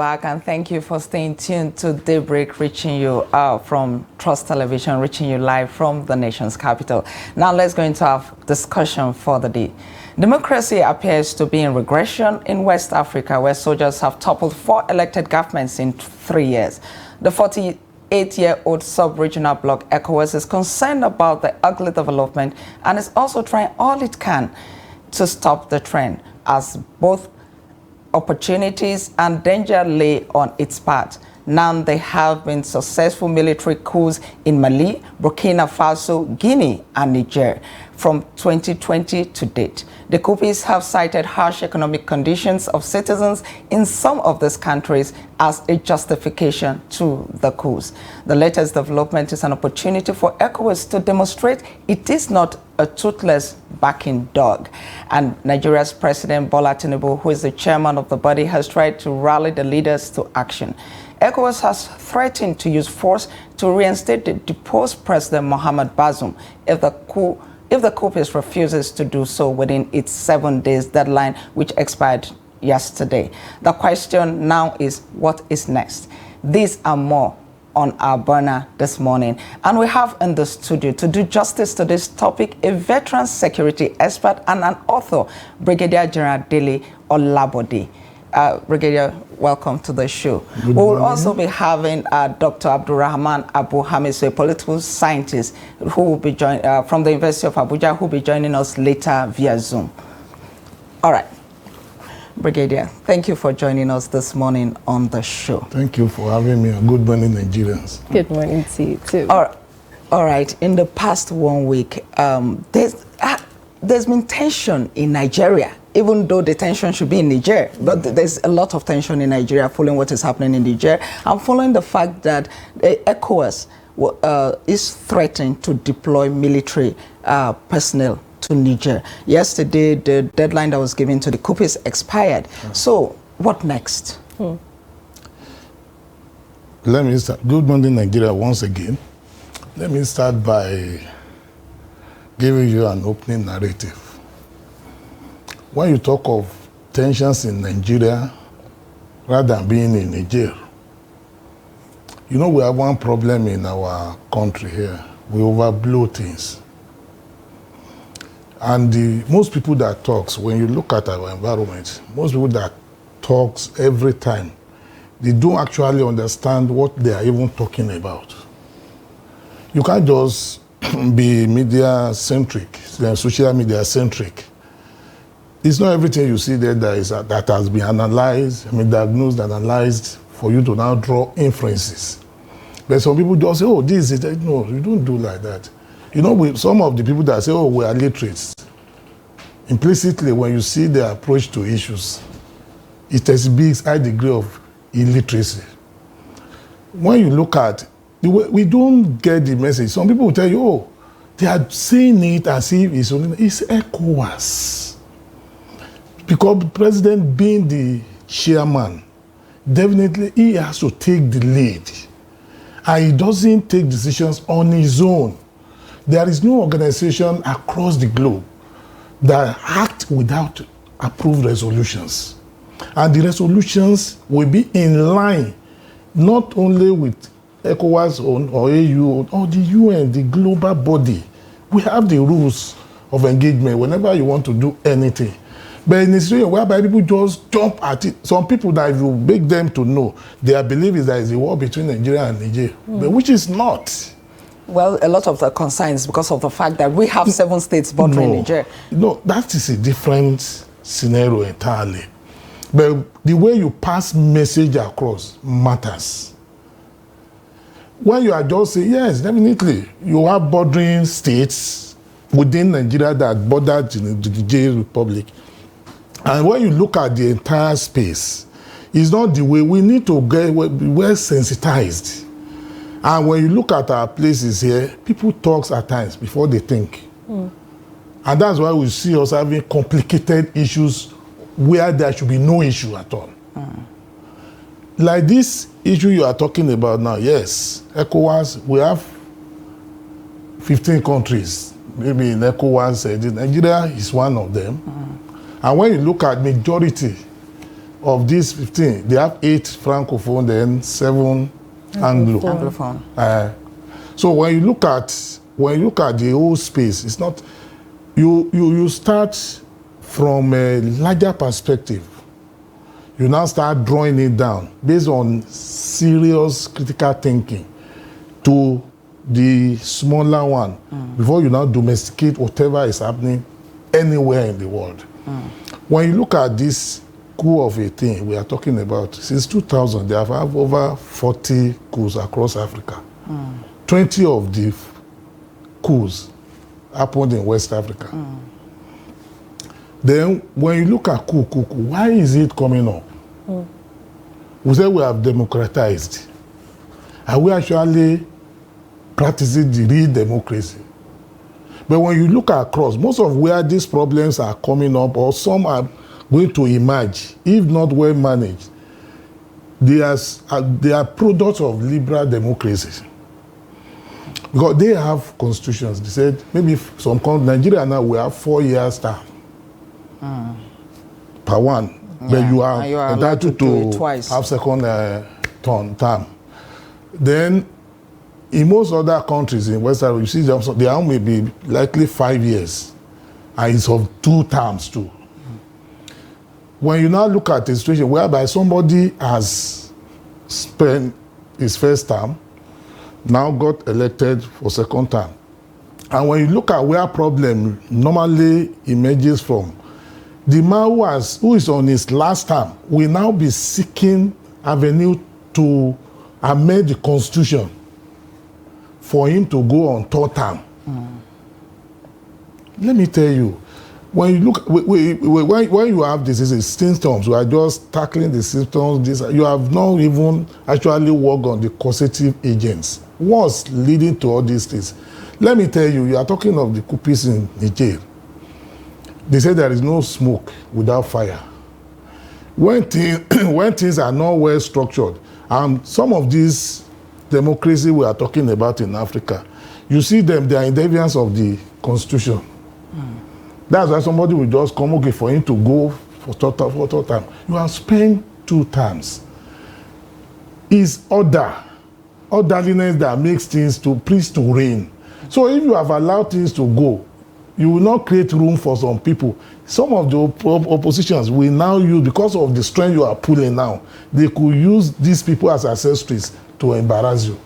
back, and thank you for staying tuned to Daybreak, reaching you from Trust Television, reaching you live from the nation's capital. Now let's go into our discussion for the day. Democracy appears to be in regression in West Africa, where soldiers have toppled 4 elected governments in 3 years. The 48-year-old sub-regional bloc ECOWAS is concerned about the ugly development and is also trying all it can to stop the trend, as both opportunities and danger lay on its path. Now there have been successful military coups in Mali, Burkina Faso, Guinea, and Niger from 2020 to date. The coupists have cited harsh economic conditions of citizens in some of these countries as a justification to the coups. The latest development is an opportunity for ECOWAS to demonstrate it is not a toothless backing dog. And Nigeria's President Bola Tinubu, who is the chairman of the body, has tried to rally the leaders to action. ECOWAS has threatened to use force to reinstate the deposed President Mohamed Bazoum if the coupist refuses to do so within its 7 days deadline, which expired yesterday. The question now is, what is next? These are more on our burner this morning. And we have in the studio, to do justice to this topic, a veteran security expert and an author, Brigadier General Dele Olabode. Brigadier, welcome to the show. We will also be having Dr. Abdulrahman Abu Hamis, a political scientist who will be from the University of Abuja, who will be joining us later via Zoom. All right. Brigadier, thank you for joining us this morning on the show. Thank you for having me. Good morning, Nigerians. Good morning to you, too. All right. In the past 1 week, there's been tension in Nigeria, even though the tension should be in Niger. But there's a lot of tension in Nigeria following what is happening in Niger and following the fact that ECOWAS is threatening to deploy military personnel to Niger. Yesterday, the deadline that was given to the coupists expired. So, what next? Let me start. Good morning, Nigeria, once again. Let me start by giving you an opening narrative. When you talk of tensions in Nigeria, rather than being in Niger, you know we have one problem in our country here. We overblow things. And most people that talks, when you look at our environment, most people that talks every time, they don't actually understand what they are even talking about. You can't just be media-centric, social media-centric. It's not everything you see there that has been analyzed, diagnosed, analyzed, for you to now draw inferences. But some people just say, oh, this is it. No, you don't do like that. You know, some of the people that say, oh, we are literates, implicitly, when you see their approach to issues, it has a big high degree of illiteracy. When you look at, we don't get the message. Some people will tell you, oh, they are saying it as if it's ECOWAS. Because the president being the chairman, definitely he has to take the lead. And he doesn't take decisions on his own. There is no organization across the globe that act without approved resolutions. And the resolutions will be in line not only with ECOWAS or AU or the UN, the global body. We have the rules of engagement whenever you want to do anything. But in a situation whereby people just jump at it, some people that if you make them to know, their belief is that it's a war between Nigeria and Niger, but which is not. Well, a lot of the concerns because of the fact that we have 7 states bordering Niger. No, that is a different scenario entirely. But the way you pass message across matters. When you are just saying, yes, definitely, you have bordering states within Nigeria that border the Niger Republic. And when you look at the entire space, it's not the way we need to be well sensitized. And when you look at our places here, people talk at times before they think. And that's why we see us having complicated issues where there should be no issue at all. Like this issue you are talking about now, yes, ECOWAS, we have 15 countries. Maybe in ECOWAS, Nigeria is one of them. And when you look at majority, of these 15, they have 8 francophone, then 7 Anglophone. So when you look at the whole space, it's not you start from a larger perspective. You now start drawing it down based on serious critical thinking to the smaller one before you now domesticate whatever is happening anywhere in the world. When you look at this coup of a thing we are talking about, since 2000, they have had over 40 coups across Africa. 20 of the coups happened in West Africa. Then when you look at coup, why is it coming up? We say we have democratized. Are we actually practicing the real democracy? But when you look across, most of where these problems are coming up, or some are going to emerge, if not well managed, they are products of liberal democracies. Because they have constitutions. They said maybe some Nigeria now we have 4 years term per one, but you are entitled to have second term. Then in most other countries in West Africa, you see they are maybe likely 5 years, and it's of 2 terms too. When you now look at a situation whereby somebody has spent his first term, now got elected for second term, and when you look at where problem normally emerges from, the man who is on his last term will now be seeking avenue to amend the constitution for him to go on 3rd term. Let me tell you, when you look, when you have these symptoms, we are just tackling the symptoms. You have not even actually worked on the causative agents. What's leading to all these things? Let me tell you, you are talking of the coups in Niger. They say there is no smoke without fire. When things are not well structured, and some of these democracy we are talking about in Africa, you see them, they are in defiance of the constitution. That's why somebody will just come, okay, for him to go for third time. You have spent 2 terms. It's orderliness that makes things to please to reign. So if you have allowed things to go, you will not create room for some people. Some of the oppositions will now use, because of the strength you are pulling now, they could use these people as accessories to embarrass you.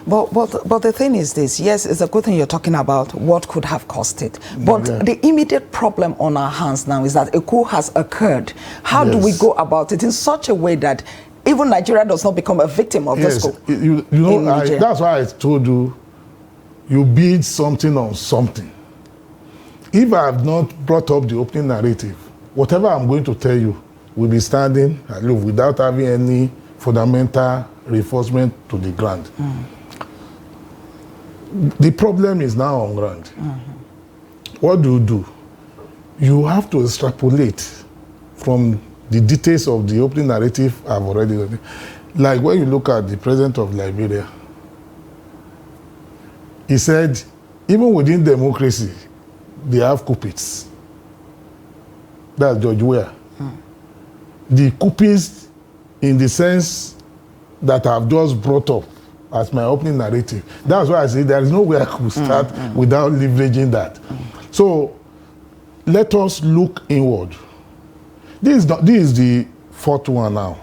But the thing is this, yes, it's a good thing you're talking about what could have caused it. But the immediate problem on our hands now is that a coup has occurred. How do we go about it in such a way that even Nigeria does not become a victim of this coup? You know, that's why I told you, you build something on something. If I have not brought up the opening narrative, whatever I'm going to tell you will be standing aloof without having any fundamental reinforcement to the ground. The problem is now on ground. What do? You have to extrapolate from the details of the opening narrative I've already done. Like when you look at the president of Liberia, he said, even within democracy, they have coupists. That's George Weah. The coupists, in the sense that I've just brought up as my opening narrative. That's why I say there is no way I could start without leveraging that. So let us look inward. This is the 4th one now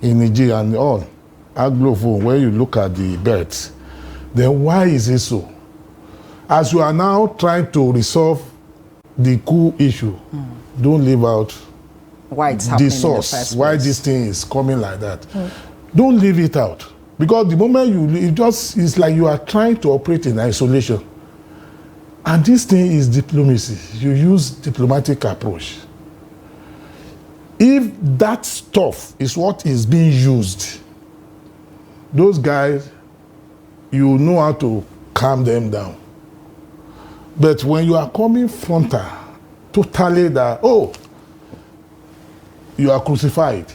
in Niger and all Anglophone. Where you look at the births, then why is it so? As you are now trying to resolve the coup issue, don't leave out why it's the source, why this thing is coming like that. Don't leave it out. Because the moment you leave, it's like you are trying to operate in isolation. And this thing is diplomacy. You use diplomatic approach. If that stuff is what is being used, those guys, you know how to calm them down. But when you are coming frontal, totally that, oh, you are crucified.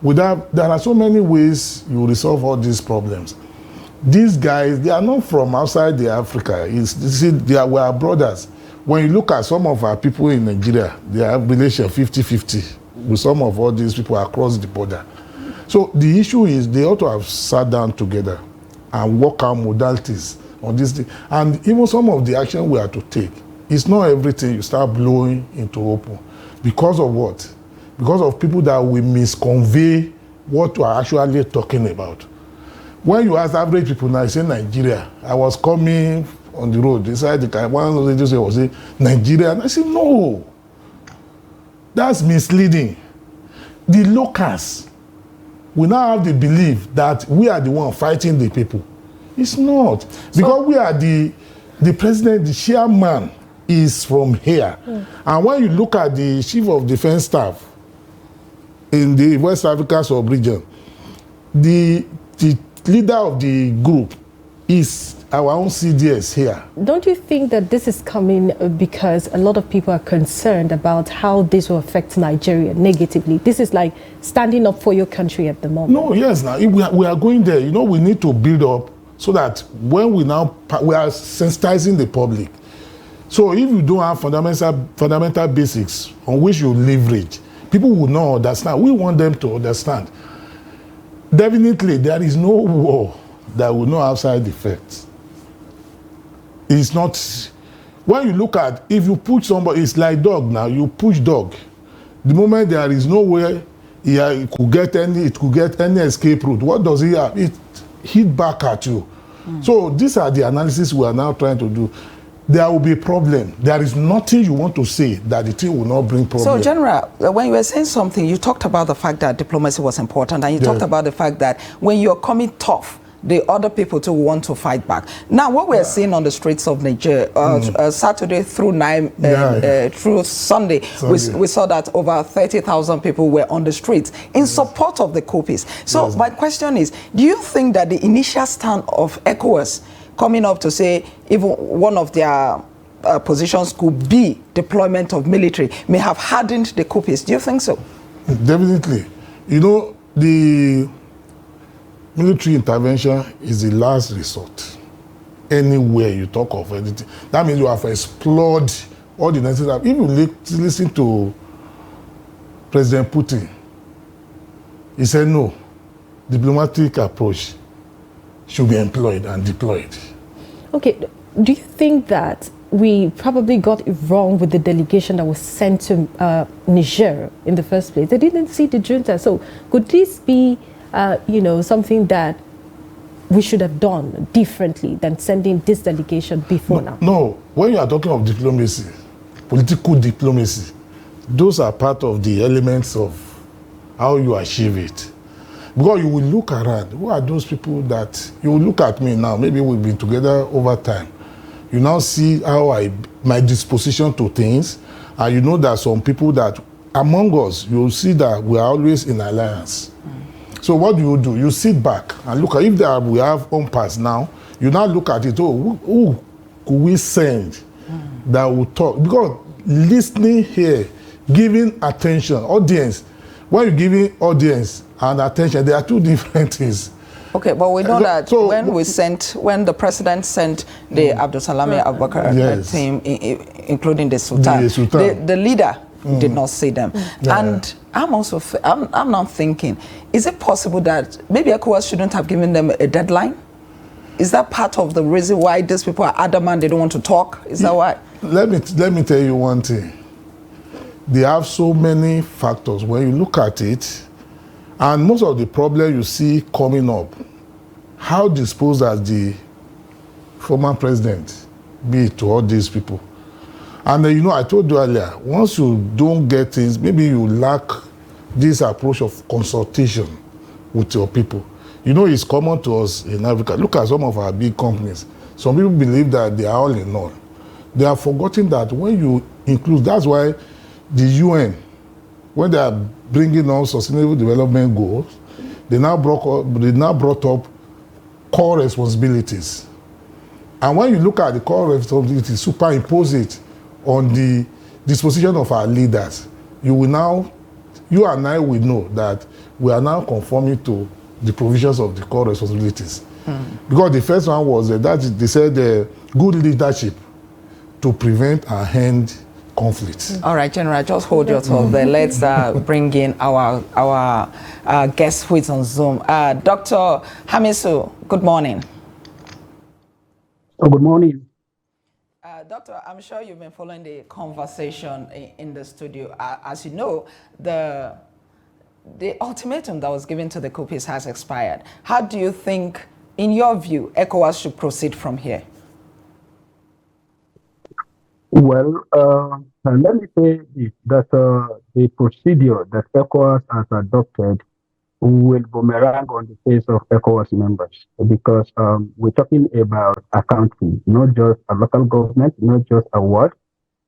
There are so many ways you resolve all these problems. These guys, they are not from outside the Africa. They are our brothers. When you look at some of our people in Nigeria, they have relation 50-50 with some of all these people across the border. So the issue is they ought to have sat down together and work out modalities on this thing. And even some of the action we are to take, it's not everything you start blowing into open. Because of what? Because of people that will misconvey what we are actually talking about. When you ask average people now, you say Nigeria. I was coming on the road, inside the car, one of the just was saying Nigeria. And I said, no. That's misleading. The locals we now have the belief that we are the one fighting the people. It's not. Because we are the president, the chairman is from here. And when you look at the chief of defense staff in the West Africa sub-region, the leader of the group is our own CDS here. Don't you think that this is coming because a lot of people are concerned about how this will affect Nigeria negatively? This is like standing up for your country at the moment. No, yes, now we are going there. You know, we need to build up so that when we are sensitizing the public. So if you don't have fundamental basics on which you leverage, people will not understand. We want them to understand. Definitely, there is no war that will not have side effects. It's not. When you look at, if you push somebody, it's like dog now. You push dog. The moment there is nowhere it could get any escape route. What does he have? It hit back at you. So these are the analysis we are now trying to do. There will be a problem. There is nothing you want to say that the thing will not bring problem. So, General, when you were saying something, you talked about the fact that diplomacy was important, and you talked about the fact that when you're coming tough, the other people too want to fight back. Now, what we're seeing on the streets of Niger, Saturday through through Sunday, we saw that over 30,000 people were on the streets in support of the coup peace. So my question is, do you think that the initial stand of ECOWAS coming up to say even one of their positions could be deployment of military may have hardened the coup peace? Do you think so? Definitely. You know, the military intervention is the last resort. Anywhere you talk of anything, that means you have explored all the necessary. If you listen to President Putin, he said no, diplomatic approach should be employed and deployed. Okay, do you think that we probably got it wrong with the delegation that was sent to Niger in the first place? They didn't see the junta. So could this be something that we should have done differently than sending this delegation before now? No, when you are talking of diplomacy, political diplomacy, those are part of the elements of how you achieve it. Because you will look around, who are those people that, you will look at me now, maybe we've been together over time. You now see how my disposition to things, and you know that some people that, among us, you'll see that we are always in alliance. So what do? You sit back and look at, if we have unpass now, you now look at it, who could we send that will talk? Because listening here, giving attention, audience, when you're giving audience and attention, there are two different things. Okay, but we know that so, when the president sent the Abdul Salami Abubakar team, including the Sultan, the leader did not see them. And I'm now thinking, is it possible that maybe ECOWAS shouldn't have given them a deadline? Is that part of the reason why these people are adamant they don't want to talk? Is that why? Let me tell you one thing. They have so many factors. When you look at it, and most of the problem you see coming up, how disposed as the former president be to all these people? And I told you earlier, once you don't get things, maybe you lack this approach of consultation with your people. It's common to us in Africa. Look at some of our big companies. Some people believe that they are all in all. They have forgotten that when you include, that's why the UN, when they are bringing on sustainable development goals, they now brought up core responsibilities. And when you look at the core responsibilities, superimpose it on the disposition of our leaders, you and I will know that we are now conforming to the provisions of the core responsibilities. Because the first one was that they said good leadership to prevent and end conflict. All right, General, just hold your thought there. Let's bring in our guest who is on Zoom. Dr. Hamisu, good morning. Oh, good morning. Doctor, I'm sure you've been following the conversation in the studio. As you know, the ultimatum that was given to the coupists has expired. How do you think, in your view, ECOWAS should proceed from here? Well, let me say this, that the procedure that ECOWAS has adopted will boomerang on the face of ECOWAS members, because we're talking about a country, not just a local government, not just a ward.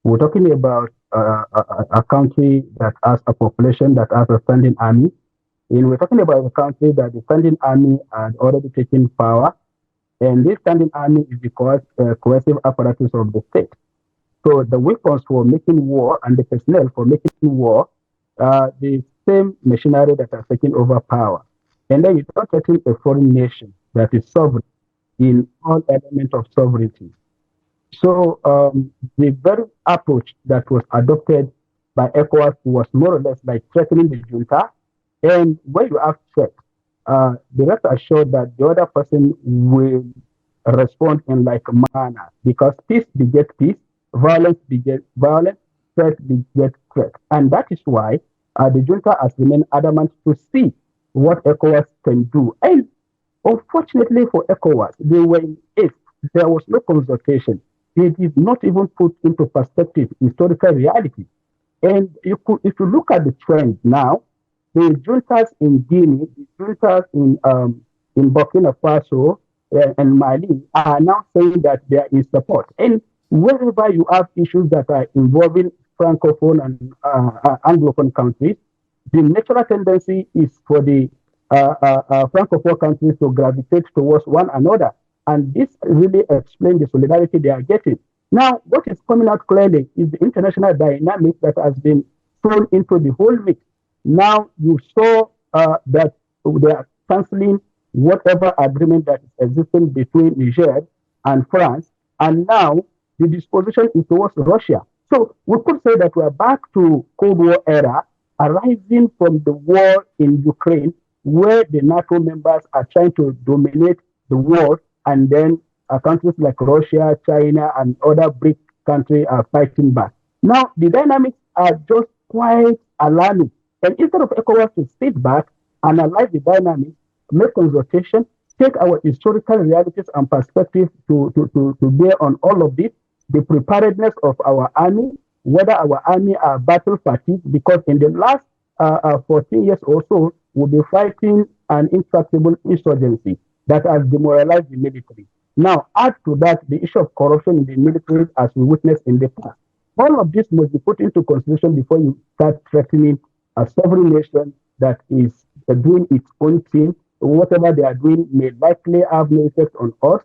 We're talking about a country that has a population that has a standing army. And we're talking about a country that the standing army had already taken power. And this standing army is the coercive apparatus of the state. So the weapons for making war and the personnel for making war are the same machinery that are taking over power. And then you're getting a foreign nation that is sovereign in all elements of sovereignty. So the very approach that was adopted by ECOWAS was more or less like threatening the junta. And when you have threat, the rest assured that the other person will respond in like a manner, because peace begets peace, violence begets violence, threat begets threat. And that is why the junta has remained adamant to see what ECOWAS can do. And unfortunately for ECOWAS, they were in it. There was no consultation. They did not even put into perspective historical reality. And if you look at the trend now, the juntas in Guinea, the juntas in Burkina Faso and Mali are now saying that they are in support. And wherever you have issues that are involving Francophone and Anglophone countries, the natural tendency is for the Francophone countries to gravitate towards one another. And this really explains the solidarity they are getting. Now, what is coming out clearly is the international dynamic that has been thrown into the whole mix. Now, you saw that they are canceling whatever agreement that is existing between Niger and France. And now, the disposition is towards Russia. So we could say that we are back to Cold War era, arising from the war in Ukraine, where the NATO members are trying to dominate the world, and then countries like Russia, China, and other BRIC countries are fighting back. Now, the dynamics are just quite alarming. And instead of ECOWAS to sit back, analyze the dynamics, make consultation, take our historical realities and perspectives to bear on all of this, the preparedness of our army, whether our army are battle fatigued, because in the last 14 years or so, we'll be fighting an intractable insurgency that has demoralized the military. Now, add to that the issue of corruption in the military as we witnessed in the past. All of this must be put into consideration before you start threatening a sovereign nation that is doing its own thing. Whatever they are doing may likely have no effect on us,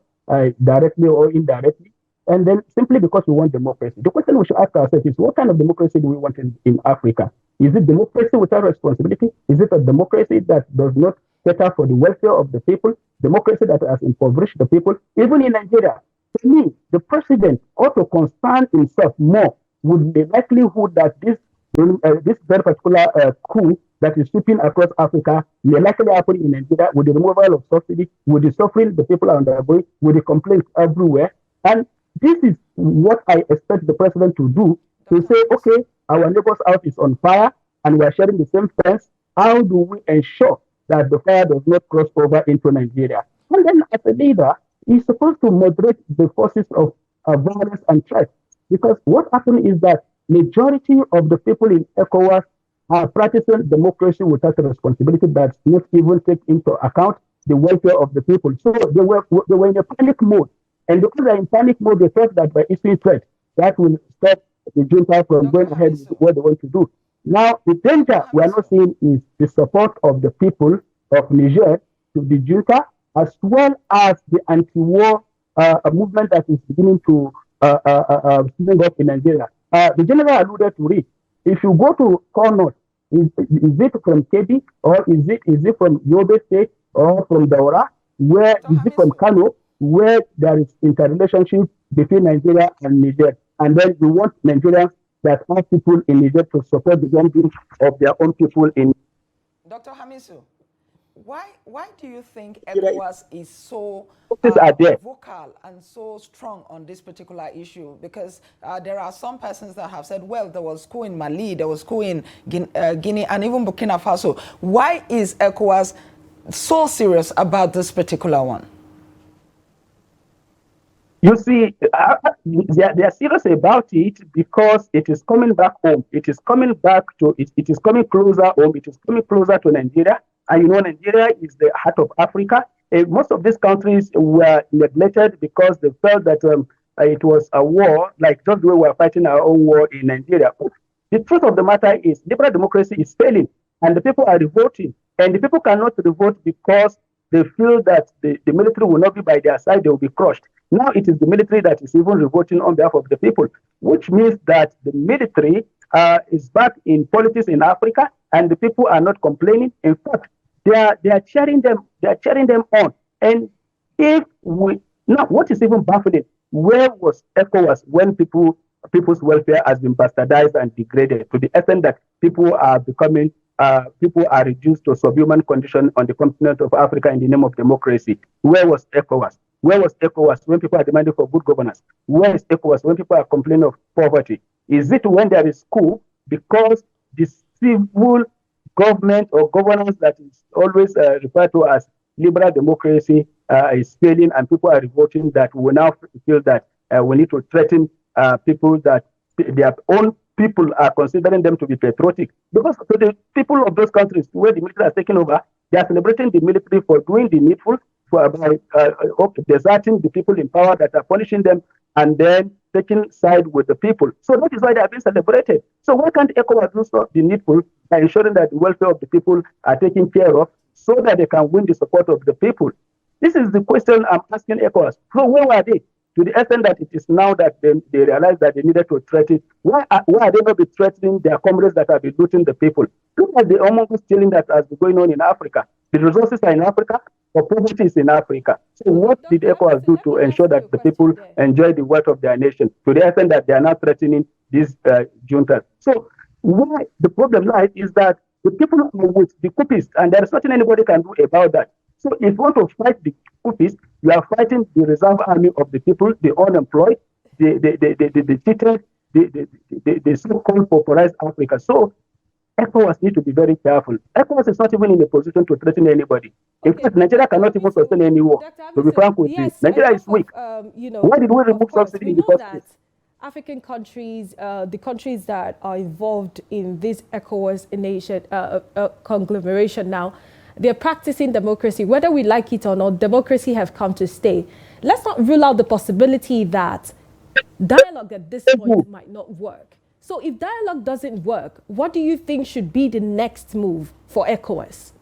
directly or indirectly. And then simply because we want democracy. The question we should ask ourselves is, what kind of democracy do we want in Africa? Is it democracy without responsibility? Is it a democracy that does not cater for the welfare of the people? Democracy that has impoverished the people? Even in Nigeria, to me, the president ought to concern himself more with the likelihood that this very particular coup that is sweeping across Africa may likely happen in Nigeria, with the removal of subsidy, with the suffering the people are undergoing, with the complaints everywhere. And this is what I expect the president to do, to say, okay, our neighbor's house is on fire and we are sharing the same fence. How do we ensure that the fire does not cross over into Nigeria? And then as a leader, he's supposed to moderate the forces of violence and threat. Because what happened is that majority of the people in ECOWAS are practicing democracy without a responsibility that not even take into account the welfare of the people. So they were in a panic mode. And because they're in panic mode, they thought that by issuing threats, that will stop the junta from going ahead with what they want to do. Now, the danger we are not seeing is the support of the people of Niger to the junta, as well as the anti-war movement that is beginning to spring up in Nigeria. The general alluded to it. If you go to Cornwall, is it from Kebbi, or is it from Yobe State, or from Daura? Where is it from Kano, where there is interrelationship between Nigeria and Niger? And then you want Nigerians that ask people in Niger to support the government of their own people in. Dr. Hamisu, why do you think Nigeria. ECOWAS is so Are there. vocal and so strong on this particular issue? Because there are some persons that have said, well, there was coup in Mali, there was coup in Guinea, and even Burkina Faso. Why is ECOWAS so serious about this particular one? You see, they are serious about it because it is coming back home. It is coming back to, it is coming closer home. It is coming closer to Nigeria. And you know, Nigeria is the heart of Africa. Most of these countries were neglected because they felt that it was a war, like just the way we are fighting our own war in Nigeria. The truth of the matter is, liberal democracy is failing, and the people are revolting. And the people cannot revolt because they feel that the military will not be by their side, they will be crushed. Now it is the military that is even revolting on behalf of the people, which means that the military is back in politics in Africa, and the people are not complaining. In fact, they are cheering them. They are cheering them on. And if we now, what is even baffling? Where was ECOWAS when people's welfare has been bastardized and degraded to the extent that people are becoming people are reduced to subhuman condition on the continent of Africa in the name of democracy? Where was ECOWAS? Where was ECOWAS when people are demanding for good governance? Where is ECOWAS when people are complaining of poverty? Is it when there is coup because the civil government or governance that is always referred to as liberal democracy is failing, and people are revolting that we now feel that we need to threaten people that their own people are considering them to be patriotic? Because to the people of those countries where the military has taken over, they are celebrating the military for doing the needful, for deserting the people in power that are punishing them, and then taking side with the people. So that is why they are being celebrated. So why can't ECOWAS do the needful by ensuring that the welfare of the people are taken care of so that they can win the support of the people? This is the question I'm asking ECOWAS. So where were they? To the extent that it is now that they realize that they needed to threaten. Why are they not be threatening their comrades that have been looting the people? Look at the almost stealing that has been going on in Africa. The resources are in Africa, but poverty is in Africa. So what did ECOWAS do to ensure that the people enjoy the wealth of their nation, to the extent that they are now threatening these juntas? So why the problem lies is that the people are with the coupists, and there is nothing anybody can do about that. So if you want to fight the coupists, you are fighting the reserve army of the people, the unemployed, the cheated, the so-called popularized Africa. So ECOWAS need to be very careful. ECOWAS is not even in a position to threaten anybody. In fact, Nigeria cannot even sustain any war. To be frank with you, Nigeria is weak. Why did we remove subsidy in the first place? African countries, the countries that are involved in this ECOWAS nation conglomeration now, they're practicing democracy. Whether we like it or not, democracy have come to stay. Let's not rule out the possibility that dialogue at this point might not work. So if dialogue doesn't work, what do you think should be the next move for ECOWAS?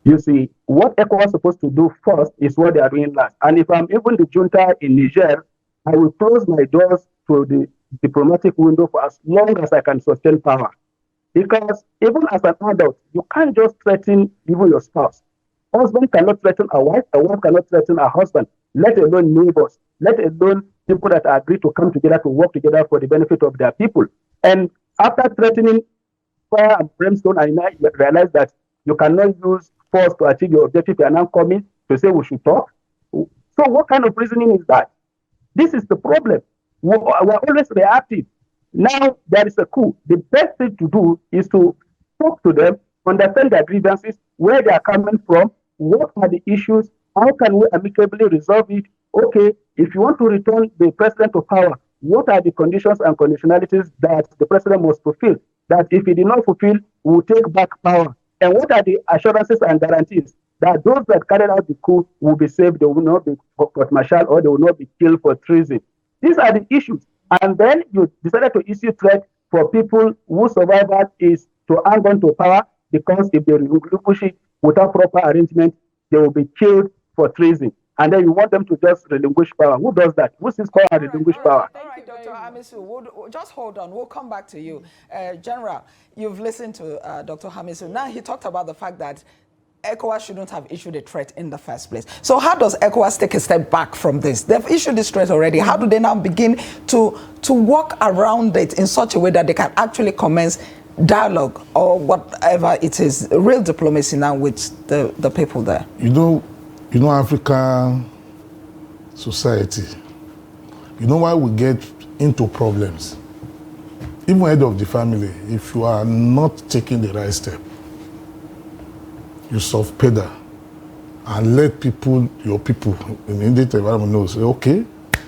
You see, what ECOWAS is supposed to do first is what they are doing last. And if I'm even the junta in Niger, I will close my doors to the diplomatic window for as long as I can sustain power. Because even as an adult, you can't just threaten even your spouse. Husband cannot threaten a wife cannot threaten a husband, let alone neighbors, let alone people that agree to come together to work together for the benefit of their people. And after threatening fire and brimstone, I realize that you cannot use force to achieve your objective. You are now coming to say we should talk. So what kind of reasoning is that? This is the problem. We're always reactive. Now there is a coup. The best thing to do is to talk to them, understand their grievances, where they are coming from, what are the issues, how can we amicably resolve it? Okay, if you want to return the president to power, what are the conditions and conditionalities that the president must fulfill? That if he did not fulfill, we will take back power. And what are the assurances and guarantees that those that carried out the coup will be saved, they will not be court-martialed, or they will not be killed for treason? These are the issues. And then you decided to issue threat for people whose survival is to hang on to power, because if they relinquish it without proper arrangement, they will be killed for treason. And then you want them to just relinquish power. Who does that? Who sees power and relinquish power? All right, Dr. Hamisu, just hold on. We'll come back to you. General, you've listened to Dr. Hamisu. Now he talked about the fact that ECOWAS shouldn't have issued a threat in the first place. So how does ECOWAS take a step back from this? They've issued this threat already. How do they now begin to work around it in such a way that they can actually commence dialogue or whatever it is, real diplomacy now with the people there? You know African society, you know why we get into problems? Even head of the family, if you are not taking the right step, you soft pedal and let people, your people in the immediate environment know, say, okay,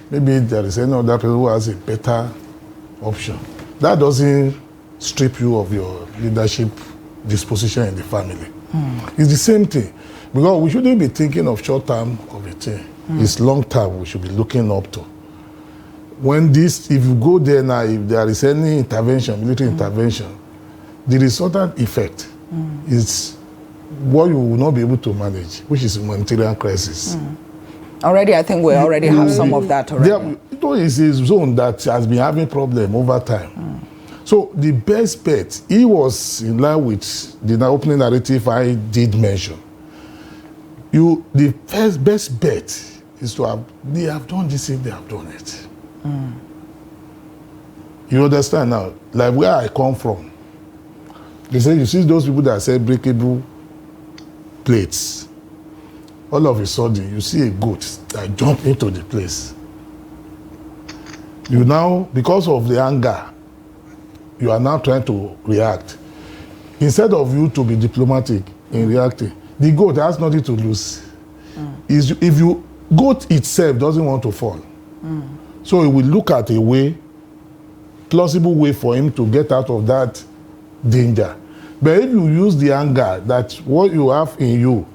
maybe there is any other person who has a better option. That doesn't strip you of your leadership disposition in the family. It's the same thing. Because we shouldn't be thinking of short term of a thing. It's long term we should be looking up to. When this, if you go there now, if there is any intervention, military intervention, the resultant effect is what you will not be able to manage, which is humanitarian crisis. Already, I think we already have some of that already. There is a zone that has been having problem over time. So the best bet, he was in line with the opening narrative I did mention. The best bet is to have, they have done this thing, they have done it. You understand now? Like where I come from, they say, you see those people that sell breakable plates, all of a sudden you see a goat that jump into the place. You now, because of the anger, you are now trying to react. Instead of you to be diplomatic in reacting, the goat has nothing to lose. If you goat itself doesn't want to fall, so it will look at a way, plausible way for him to get out of that danger. But if you use the anger, that what you have in you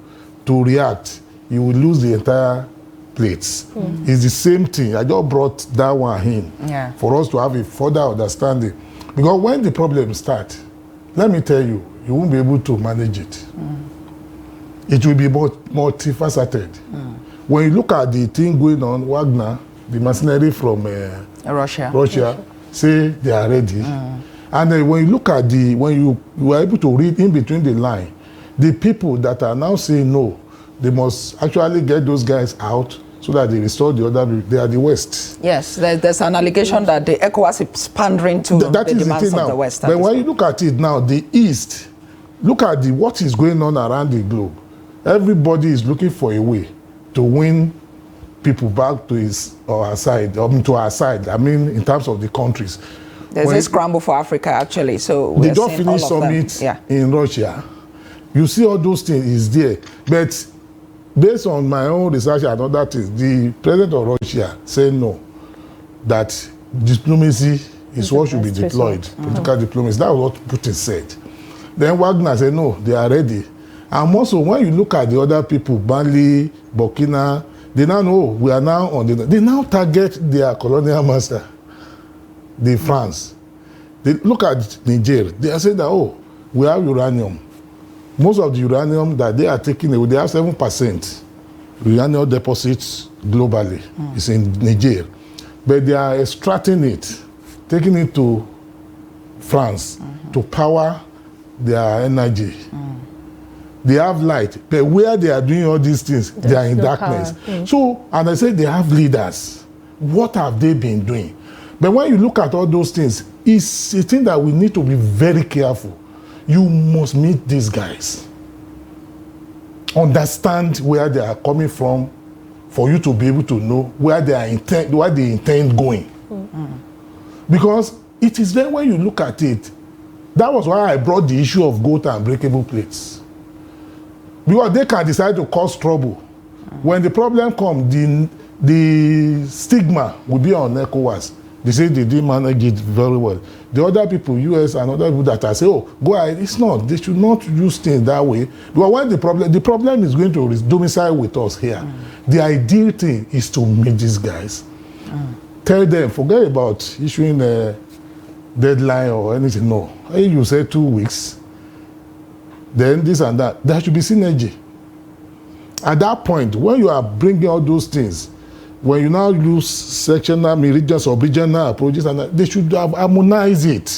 to react, you will lose the entire plates. It's the same thing. I just brought that one in for us to have a further understanding. Because when the problem starts, let me tell you, you won't be able to manage it. It will be multifaceted. When you look at the thing going on, Wagner, the mercenary from Russia, say they are ready. And then when you look at when you are able to read in between the line, the people that are now saying no, they must actually get those guys out so that they restore the other, they are the West. Yes, there's an allegation that the ECOWAS is pandering to the demands of the West. But when you look at it now, the East, look at what is going on around the globe. Everybody is looking for a way to win people back to our side, to our side. I mean, in terms of the countries. There's a scramble for Africa, actually. So they just finished summit in Russia. You see all those things is there. But based on my own research and other things, the president of Russia said no, that diplomacy is what should be deployed, political diplomacy. That was what Putin said. Then Wagner said no, they are ready. And also, when you look at the other people, Mali, Burkina, they now know we are now on they now target their colonial master, the France. They look at Niger, they are saying that, oh, we have uranium. Most of the uranium that they are taking away, they have 7% uranium deposits globally. It's in Niger. But they are extracting it, taking it to France to power their energy. They have light, but where they are doing all these things, they are in darkness. So, and I say they have leaders. What have they been doing? But when you look at all those things, it's a thing that we need to be very careful. You must meet these guys. Understand where they are coming from for you to be able to know where they intend going. Because it is then when you look at it, that was why I brought the issue of goat and breakable plates. Because they can decide to cause trouble. When the problem comes, the stigma will be on ECOWAS. They say they didn't manage it very well. The other people, US and other people that are saying, oh, go ahead. It's not. They should not use things that way. Because when the problem is going to domicile with us here. The ideal thing is to meet these guys. Tell them, forget about issuing a deadline or anything. No. You say 2 weeks. Then this and that. There should be synergy. At that point, when you are bringing all those things, when you now use sectional, regions or regional approaches, and they should have harmonized it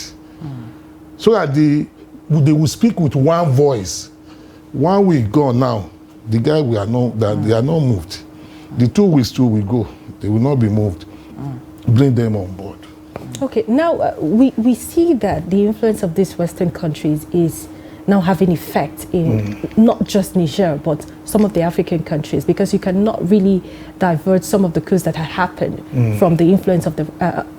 so that they will speak with one voice. 1 week gone now, the guy they are not moved. The 2 weeks too will go. They will not be moved. Bring them on board. Okay, now we see that the influence of these Western countries is now having effect in not just Niger, but some of the African countries, because you cannot really divert some of the coups that had happened from the influence of the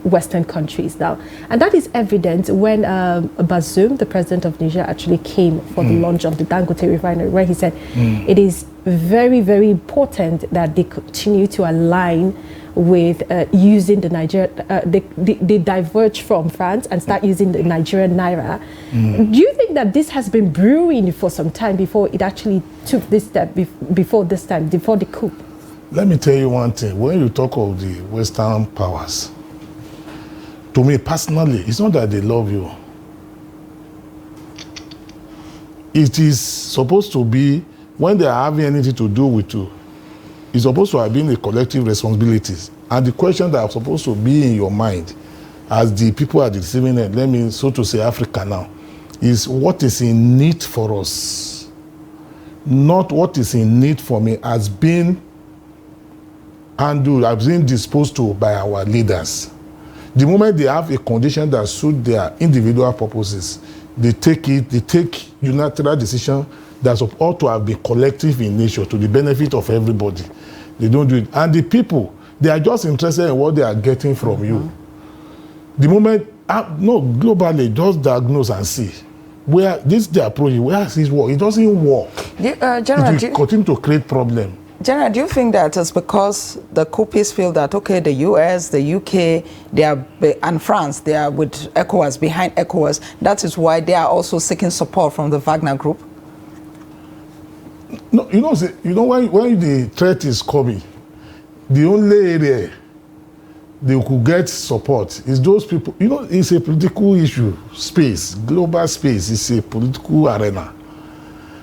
Western countries now. And that is evident when Bazoum, the president of Niger, actually came for the launch of the Dangote refinery, where he said it is very, very important that they continue to align with using the Niger, they diverge from France and start using the Nigerian Naira. Do you think that this has been brewing for some time before it actually took this step, before the coup? Let me tell you one thing. When you talk of the Western powers, to me personally, it's not that they love you. It is supposed to be, when they are having anything to do with you, it's supposed to have been a collective responsibility. And the question that is supposed to be in your mind, as the people at the receiving end, let me so to say Africa now, is what is in need for us. Not what is in need for me has been handled, has been disposed to by our leaders. The moment they have a condition that suits their individual purposes, they take unilateral decision that ought to have been collective in nature to the benefit of everybody. They don't do it. And the people, they are just interested in what they are getting from you. The moment, no, globally, just diagnose and see. Where this is the approach, where is this work? It doesn't work. General, it will continue to create problem. General, do you think that it's because the coupists feel that, okay, the US, the UK, and France, they are with ECOWAS, behind ECOWAS, that is why they are also seeking support from the Wagner group? No, you know when the threat is coming, the only area they could get support is those people. You know, it's a political issue, space, global space. It's a political arena.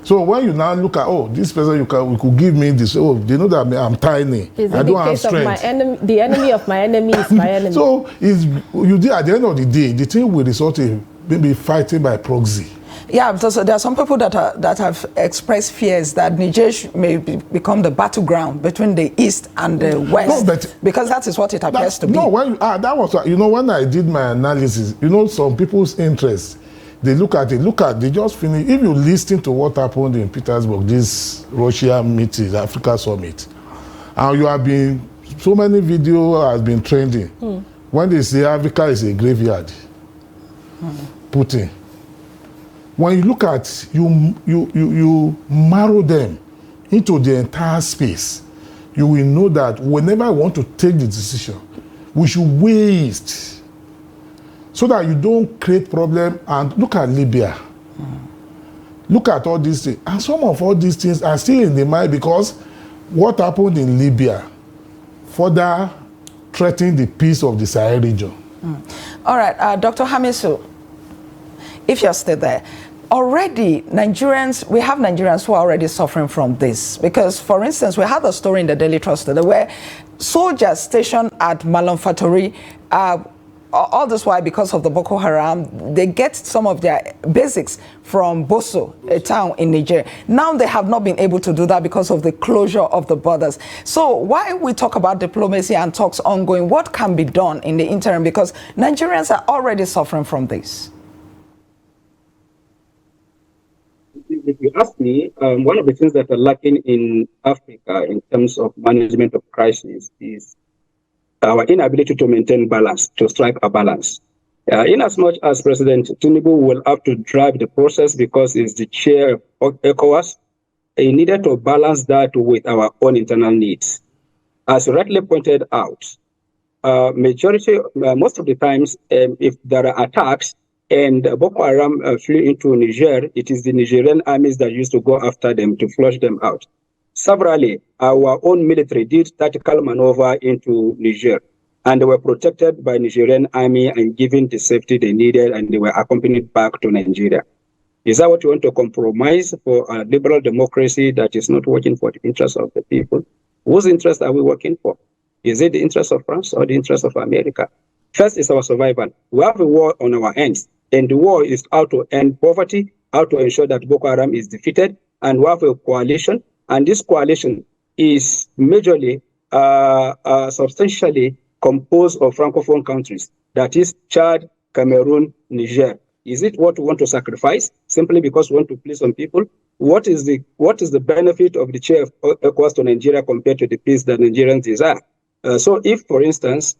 So when you now look at, oh, this person we could give me this. Oh, they know that I'm tiny. I don't have strength. My enemy, the enemy of my enemy is my enemy. So at the end of the day, the thing will result in maybe fighting by proxy. Yeah, because there are some people that have expressed fears that Niger may become the battleground between the East and the West. No, but because that is what it appears to be. No, when I did my analysis, some people's interests, they they just finish. If you listen to what happened in Petersburg, this Russia meeting, Africa summit, and you have been, so many videos has been trending. When they say Africa is a graveyard, Putin. When you look at, you marrow them into the entire space, you will know that whenever I want to take the decision, we should waste so that you don't create problem. And look at Libya. Look at all these things. And some of all these things are still in the mind because what happened in Libya further threatened the peace of the Sahel region. All right, Dr. Hamisu, if you're still there, already we have Nigerians who are already suffering from this. Because, for instance, we had a story in the Daily Trust today where soldiers stationed at Malamfatori, all this while because of the Boko Haram, they get some of their basics from Boso, a town in Niger. Now they have not been able to do that because of the closure of the borders. So while we talk about diplomacy and talks ongoing, what can be done in the interim? Because Nigerians are already suffering from this. If you ask me, one of the things that are lacking in Africa in terms of management of crisis is our inability to maintain balance, to strike a balance. In as much as President Tinubu will have to drive the process because he's the chair of ECOWAS, he needed to balance that with our own internal needs. As rightly pointed out, most of the times, if there are attacks and Boko Haram flew into Niger, it is the Nigerian armies that used to go after them to flush them out. Severally, our own military did tactical maneuver into Niger, and they were protected by Nigerian army and given the safety they needed, and they were accompanied back to Nigeria. Is that what you want to compromise for a liberal democracy that is not working for the interests of the people? Whose interest are we working for? Is it the interest of France or the interest of America? First is our survival. We have a war on our hands, and the war is how to end poverty, how to ensure that Boko Haram is defeated, and we have a coalition, and this coalition is majorly, substantially composed of Francophone countries, that is Chad, Cameroon, Niger. Is it what we want to sacrifice simply because we want to please some people? What is the benefit of the chair of ECOWAS to Nigeria compared to the peace that Nigerians desire? So if, for instance,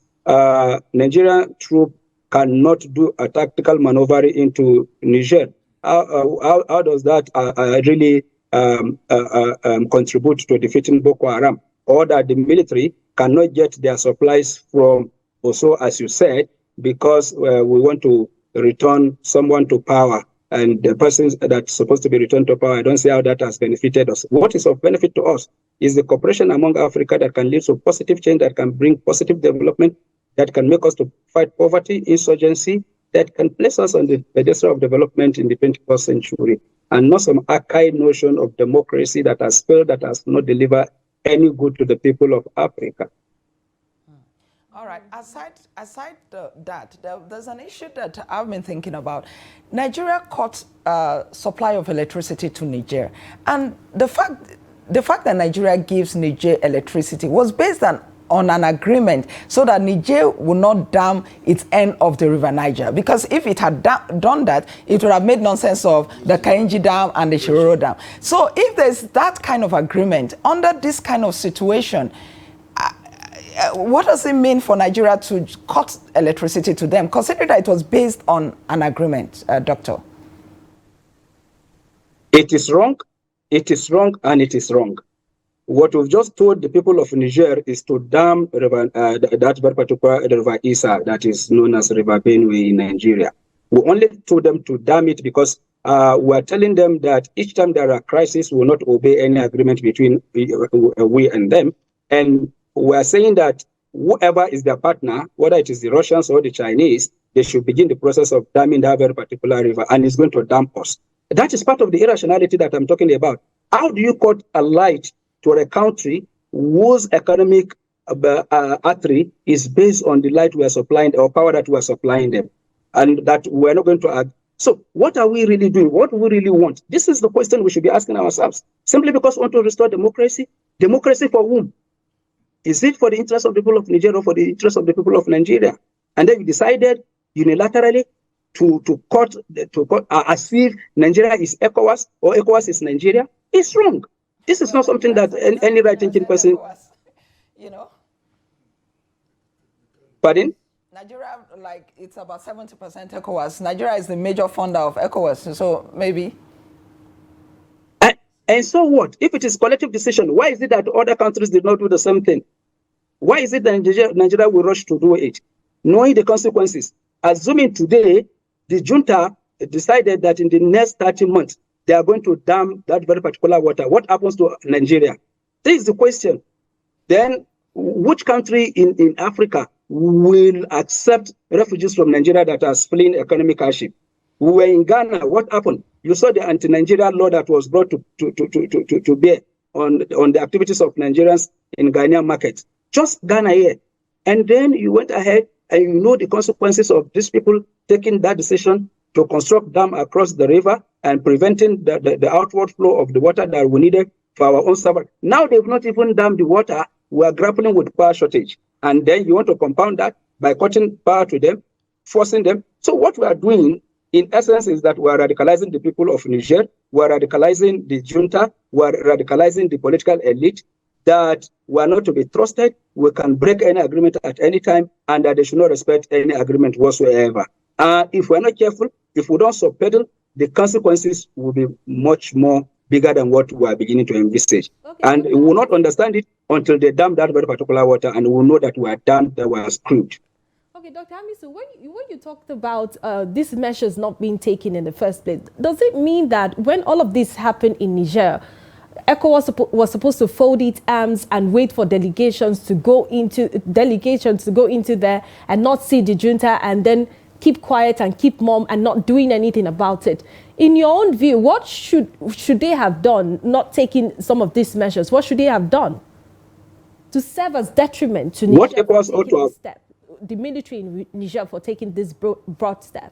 Nigerian troop cannot do a tactical maneuver into Niger, how does that really contribute to defeating Boko Haram? Or that the military cannot get their supplies from Boso, as you said, because we want to return someone to power, and the person that's supposed to be returned to power, I don't see how that has benefited us. What is of benefit to us is the cooperation among Africa that can lead to positive change, that can bring positive development, that can make us to fight poverty, insurgency, that can place us on the pedestal of development in the 21st century, and not some archaic notion of democracy that has failed, that has not delivered any good to the people of Africa. All right. Aside that, there's an issue that I've been thinking about. Nigeria cut supply of electricity to Niger, and the fact that Nigeria gives Niger electricity was based on an agreement so that Niger would not dam its end of the River Niger. Because if it had done that, it would have made nonsense of the Kainji Dam and the Shiroro Dam. So if there's that kind of agreement, under this kind of situation, what does it mean for Nigeria to cut electricity to them, considering that it was based on an agreement, Doctor? It is wrong, and it is wrong. What we've just told the people of Niger is to dam that very particular River Isa, that is known as River Benue in Nigeria. We only told them to dam it because we're telling them that each time there are crises, we will not obey any agreement between we and them. And we're saying that whoever is their partner, whether it is the Russians or the Chinese, they should begin the process of damming that very particular river, and it's going to dam us. That is part of the irrationality that I'm talking about. How do you cut a light to a country whose economic artery is based on the light we are supplying, or power that we are supplying them, and that we're not going to add? So what are we really doing? What do we really want? This is the question we should be asking ourselves. Simply because we want to restore democracy? Democracy for whom? Is it for the interest of the people of Nigeria or for the interest of the people of Nigeria? And then we decided unilaterally to cut as if Nigeria is ECOWAS or ECOWAS is Nigeria. It's wrong. This is not something that any right-thinking person... You know? Pardon? Nigeria, like, it's about 70% ECOWAS. Nigeria is the major funder of ECOWAS, so maybe... And so what? If it is collective decision, why is it that other countries did not do the same thing? Why is it that Nigeria will rush to do it? Knowing the consequences. Assuming today, the junta decided that in the next 30 months, they are going to dam that very particular water. What happens to Nigeria? This is the question. Then, which country in Africa will accept refugees from Nigeria that are fleeing economic hardship? We were in Ghana. What happened? You saw the anti-Nigeria law that was brought to bear on the activities of Nigerians in Ghanaian markets. Just Ghana here. And then you went ahead and you know the consequences of these people taking that decision to construct dam across the river and preventing the outward flow of the water that we needed for our own survival. Now they've not even dammed the water. We are grappling with power shortage. And then you want to compound that by cutting power to them, forcing them. So what we are doing, in essence, is that we are radicalizing the people of Niger, we are radicalizing the junta, we are radicalizing the political elite, that we are not to be trusted, we can break any agreement at any time, and that they should not respect any agreement whatsoever. If we're not careful, if we don't subpedal, the consequences will be much more bigger than what we are beginning to envisage. Okay. And we will not understand it until they dam that very particular water, and we will know that we are done, that we are screwed. Okay, Dr. Hamisu, when you talked about these measures not being taken in the first place, does it mean that when all of this happened in Niger, ECOWAS was supposed to fold its arms and wait for delegations to go into there and not see the junta and then keep quiet and keep mum and not doing anything about it? In your own view, what should they have done, not taking some of these measures? What should they have done to serve as detriment to Niger? What ECOWAS ought to have... step? The military in Niger for taking this broad step?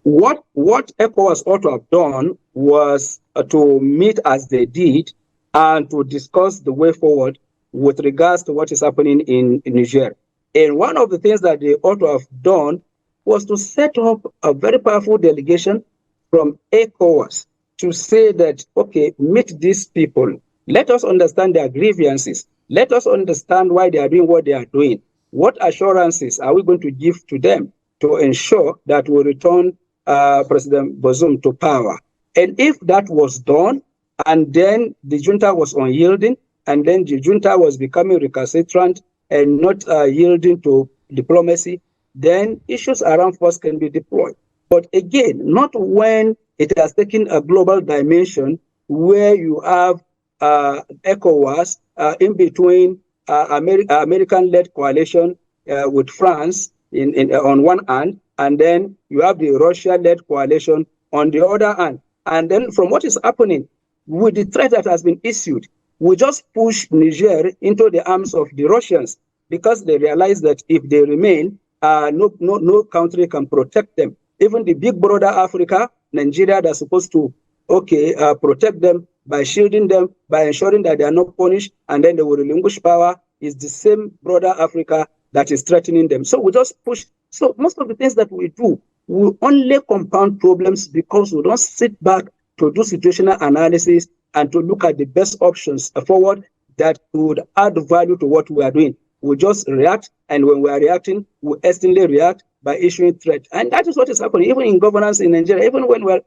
what ECOWAS ought to have done was to meet as they did and to discuss the way forward with regards to what is happening in Niger. And one of the things that they ought to have done was to set up a very powerful delegation from ECOWAS to say that, okay, meet these people. Let us understand their grievances. Let us understand why they are doing what they are doing. What assurances are we going to give to them to ensure that we return President Bazoum to power? And if that was done, and then the junta was unyielding, and then the junta was becoming recalcitrant and not yielding to diplomacy, then issues around force can be deployed. But again, not when it has taken a global dimension where you have ECOWAS in between American-led coalition with France on one hand, and then you have the Russia-led coalition on the other hand. And then from what is happening with the threat that has been issued, we just push Niger into the arms of the Russians because they realize that if they remain, no country can protect them. Even the big brother Africa, Nigeria, that's supposed to protect them by shielding them, by ensuring that they are not punished, and then they will relinquish power, is the same brother Africa that is threatening them. So we just push. So most of the things that we do, we only compound problems because we don't sit back to do situational analysis and to look at the best options forward that would add value to what we are doing. We just react, and when we are reacting, we instantly react by issuing threat. And that is what is happening, even in governance in Nigeria, even when we're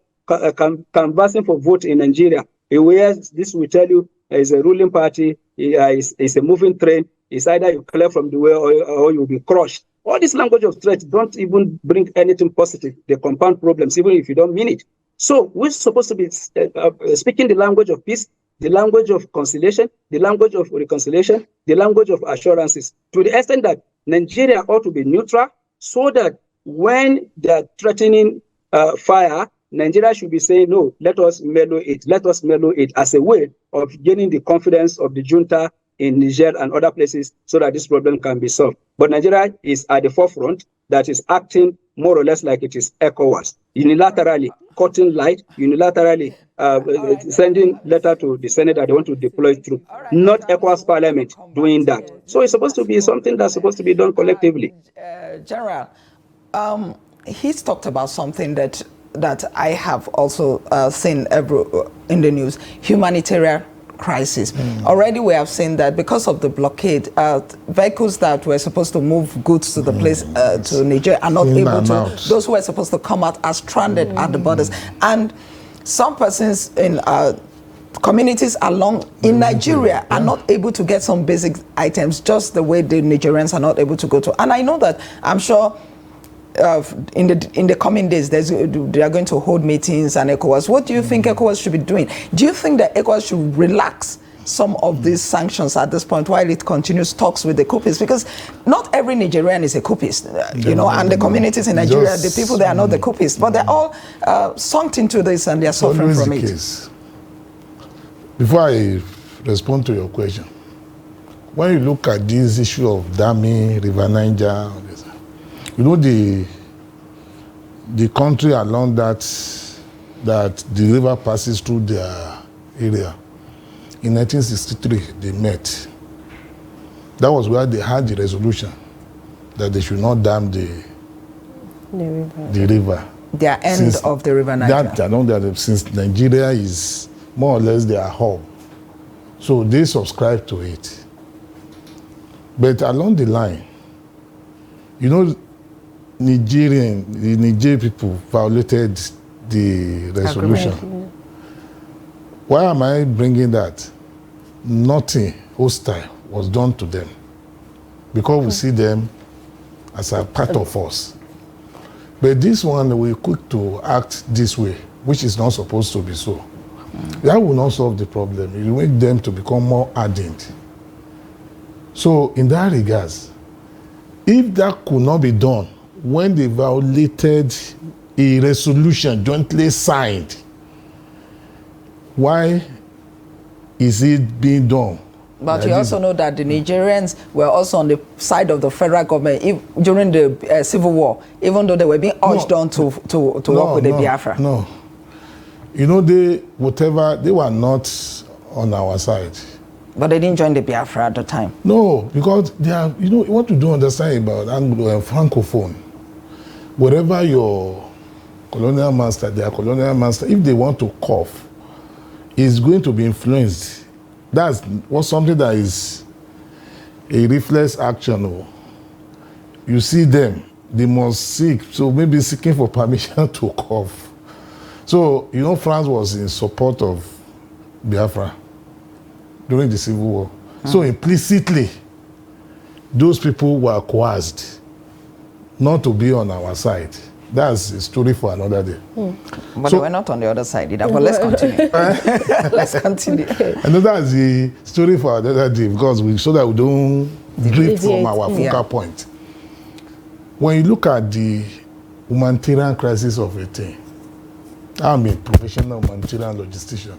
canvassing for vote in Nigeria. This will tell you is a ruling party, is a moving train, it's either you clear from the way or you'll be crushed. All this language of threat don't even bring anything positive. They compound problems, even if you don't mean it. So we're supposed to be speaking the language of peace, the language of conciliation, the language of reconciliation, the language of assurances, to the extent that Nigeria ought to be neutral, so that when they're threatening fire, Nigeria should be saying, no, let us mellow it as a way of gaining the confidence of the junta in Niger and other places so that this problem can be solved. But Nigeria is at the forefront, that is acting more or less like it is ECOWAS, unilaterally cutting light, unilaterally sending letter to the Senate that they want to deploy troops, not ECOWAS Parliament doing that. So it's supposed to be something that's supposed to be done collectively. General, he's talked about something that I have also seen in the news, humanitarian crisis. Already we have seen that because of the blockade, vehicles that were supposed to move goods to the place, to Niger, are not able to. Those who were supposed to come out are stranded at the borders. And some persons in communities along in Nigeria are not able to get some basic items just the way the Nigerians are not able to go to. And I know that, I'm sure, in the coming days, they are going to hold meetings and ECOWAS. What do you think ECOWAS should be doing? Do you think that ECOWAS should relax some of these sanctions at this point while it continues talks with the coupists? Because not every Nigerian is a coupist, and the communities in Nigeria, the people, they are not the coupists, but they're all sunk into this and they're suffering from it. Case. Before I respond to your question, when you look at this issue of Dami, River Niger, the country along that the river passes through their area. In 1963, they met. That was where they had the resolution that they should not dam the river. Their end of the river Niger. Since Nigeria is more or less their hub. So they subscribe to it. But along the line, the Niger people violated the resolution. Why am I bringing that? Nothing hostile was done to them, because we see them as a part of us. But this one, we're quick to act this way, which is not supposed to be so. That will not solve the problem. It will make them to become more ardent. So in that regards, if that could not be done when they violated a resolution jointly signed, why is it being done But you also know that the Nigerians were also on the side of the federal government during the Civil War, even though they were being urged on to work with the Biafra. No. You know, they were not on our side. But they didn't join the Biafra at the time. No, because they are, you know, what you don't understand about Anglo and Francophone, wherever your colonial master, their colonial master, if they want to cough, is going to be influenced. That's something that is a reflex action. Or you see them, they must seek, so maybe seeking for permission to cough. So, you know, France was in support of Biafra during the Civil War. So implicitly, those people were coerced not to be on our side. That's a story for another day. But they were not on the other side either. But let's continue. Let's continue. And that's the story for another day, because so that we don't drift from our focal point. When you look at the humanitarian crisis of 18, I'm a professional humanitarian logistician,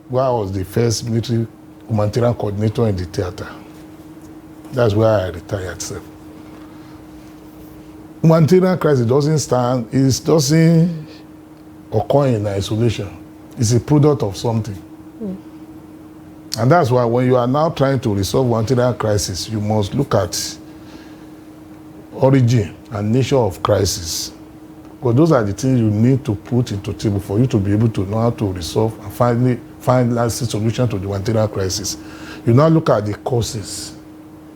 where I was the first military humanitarian coordinator in the theater. That's where I retired, sir. Humanitarian crisis doesn't occur in isolation. It's a product of something. And that's why when you are now trying to resolve humanitarian crisis, you must look at origin and nature of crisis. Because those are the things you need to put into table for you to be able to know how to resolve and finally find lasting solution to the humanitarian crisis. You now look at the causes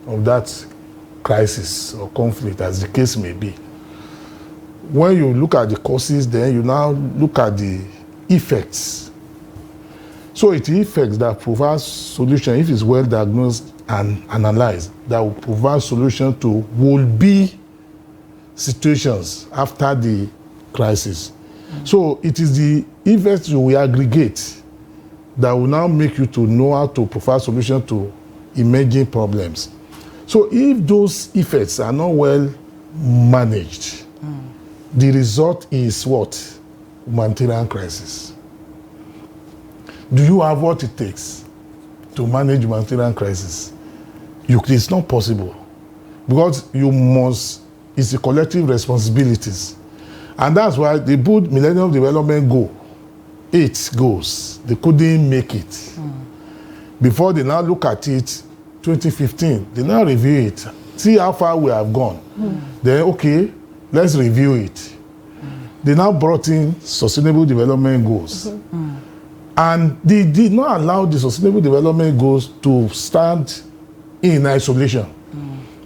of that crisis or conflict, as the case may be. When you look at the causes, then you now look at the effects. So it's the effects that provide solution, if it's well diagnosed and analyzed, that will provide solution to will-be situations after the crisis. So it is the effects you will aggregate that will now make you to know how to provide solution to emerging problems. So if those effects are not well managed, the result is what? Humanitarian crisis. Do you have what it takes to manage humanitarian crisis? It's not possible, because it's the collective responsibilities. And that's why they put Millennium Development Goal, 8 goals. They couldn't make it. Before they now look at it, 2015, they now review it, see how far we have gone. Then, okay, let's review it. They now brought in Sustainable Development Goals. And they did not allow the Sustainable Development Goals to stand in isolation.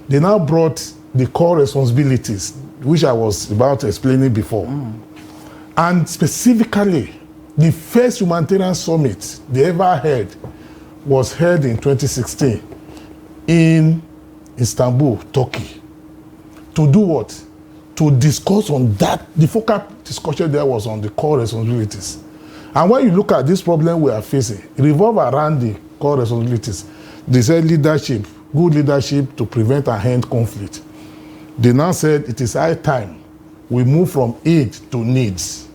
They now brought the core responsibilities, which I was about explaining before. And specifically, the first humanitarian summit they ever held was held in 2016 in Istanbul, Turkey. To do what? To discuss on that. The focal discussion there was on the core responsibilities. And when you look at this problem we are facing, it revolves around the core responsibilities. They said leadership, good leadership to prevent and end conflict. They now said it is high time we move from aid to needs.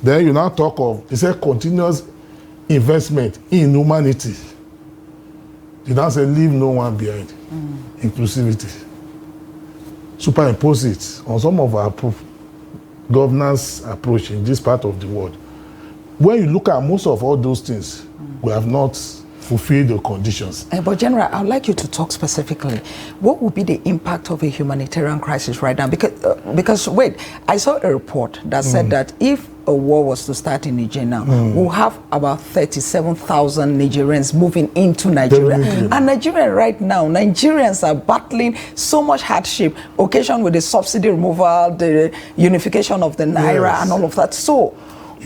Then you now talk of, they said continuous investment in humanity. They now say leave no one behind. Inclusivity. Superimpose it on some of our governance approach in this part of the world. When you look at most of all those things, we have not fulfilled the conditions. But General, I'd like you to talk specifically. What would be the impact of a humanitarian crisis right now? Because wait, I saw a report that said that if a war was to start in Niger now, we'll have about 37,000 Nigerians moving into Nigeria. And Nigeria right now, Nigerians are battling so much hardship, occasioned with the subsidy removal, the unification of the Naira and all of that. So,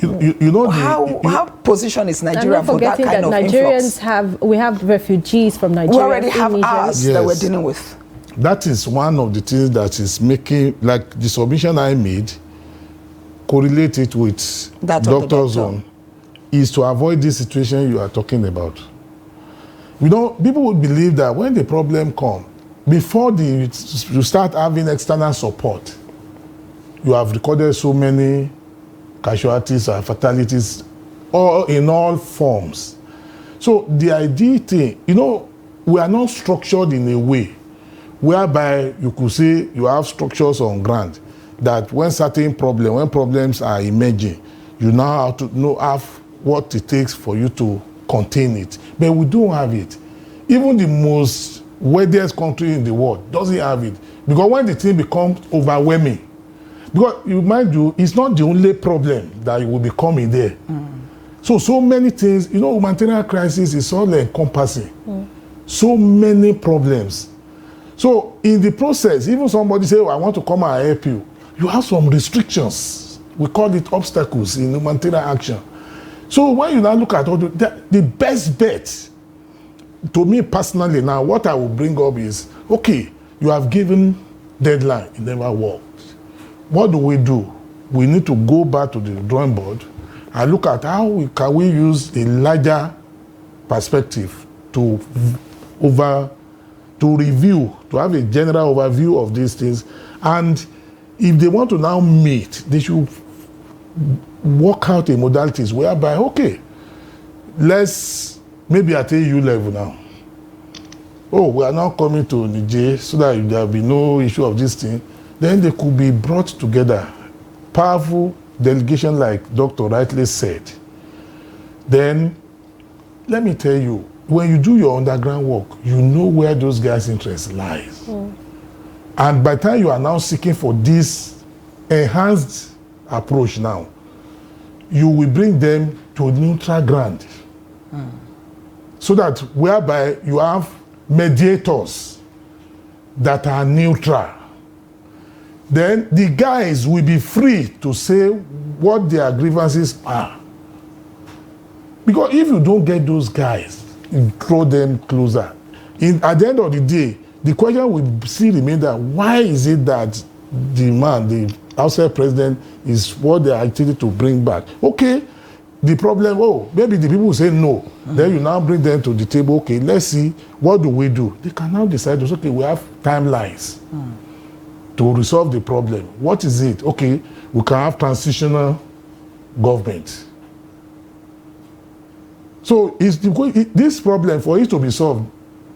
you know how position is Nigeria for that kind of Nigerians influx? We have refugees from Nigeria. We already have ours that we're dealing with. That is one of the things that is making, like the submission I made, correlate it with Dr. Zone, is to avoid this situation you are talking about. People would believe that when the problem comes, before you start having external support, you have recorded so many casualties or fatalities, or in all forms. So the idea thing, you know, we are not structured in a way whereby you could say you have structures on ground that when problems are emerging, you now have to have what it takes for you to contain it. But we don't have it. Even the most wealthiest country in the world doesn't have it. Because when the thing becomes overwhelming, because you mind you, it's not the only problem that will be coming there. So many things, you know, humanitarian crisis is all encompassing. So many problems. So in the process, even somebody say, oh, I want to come and help you, you have some restrictions. We call it obstacles in humanitarian action. So when you now look at all the best bet, to me personally now, what I will bring up is, okay, you have given deadline, it never worked. What do? We need to go back to the drawing board and look at how can we use a larger perspective to review, to have a general overview of these things. And if they want to now meet, they should work out a modalities whereby, okay, let's maybe at AU level now. Oh, we are now coming to Niger so that there will be no issue of this thing. Then they could be brought together. Powerful delegation, like Dr. rightly said. Then, let me tell you, when you do your underground work, you know where those guys' interest lies. And by the time you are now seeking for this enhanced approach now, you will bring them to neutral ground. So that whereby you have mediators that are neutral. Then the guys will be free to say what their grievances are. Because if you don't get those guys, you draw them closer. At the end of the day, the question will still remain that why is it that the outside president is what they are actually to bring back? Okay, the problem, maybe the people will say no. Then you now bring them to the table, okay, let's see, what do we do? They can now decide, okay, we have timelines to resolve the problem. What is it? Okay, we can have transitional government. So this problem, for it to be solved,